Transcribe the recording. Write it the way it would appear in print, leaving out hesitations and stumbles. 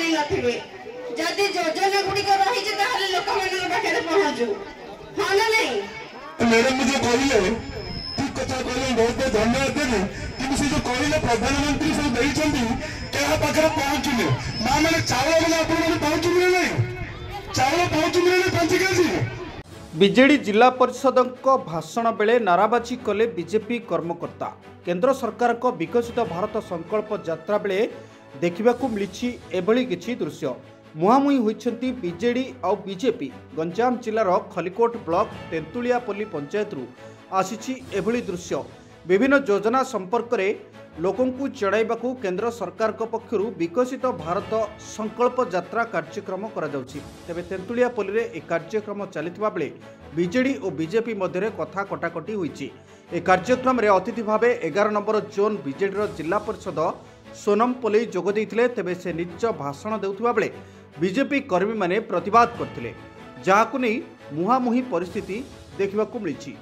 जानी नथिबे जदि योजना गुड़िक रही लोक पाखे पहुंचू हाँ ना नहीं। मैडम मुझे कहले ठीक कथा कहले बहुत बहुत धन्यवाद देवी कि जो कहले प्रधानमंत्री सब पाखे पहुंचुले माँ मैंने चावल बोले आप पहुंचुले नहीं चावल पहुंचुले नहीं 5 केजी। बीजेडी जिला परिषद भाषण बेले नाराबाजी कले बीजेपी कर्मकर्ता। केंद्र सरकार को विकसित भारत संकल्प यात्रा बेले देखा मिली एभली किछि दृश्य। मुहांमुही होइछंती बीजेडी और बीजेपी। गंजाम जिलार खलिकोट ब्लॉक तेंतुलियापल्ली पंचायत आसीछि एभली दृश्य। विभिन्न योजना संपर्क में लोकों को जणाइबाकू केंद्र सरकार पक्षर विकसित भारत संकल्प यात्रा कार्यक्रम करा जाउछि। तेबे तेंतुलियापल्ली रे एक कार्यक्रम चलिथिबा बेले बीजेडी और बीजेपी मध्य कथा कटाकटी होइछि। ए कार्यक्रम रे अतिथि भावे 11 नंबर जोन बीजेडी जिला परिषद सोनम पोलई जोग देइथिले। तेबे से निज भाषण देउथिबा बेले बीजेपी कर्मी माने प्रतिवाद करथिले, जाहाकू नै मुहांमुही परिस्थिति देखिबाकू मिलिछि।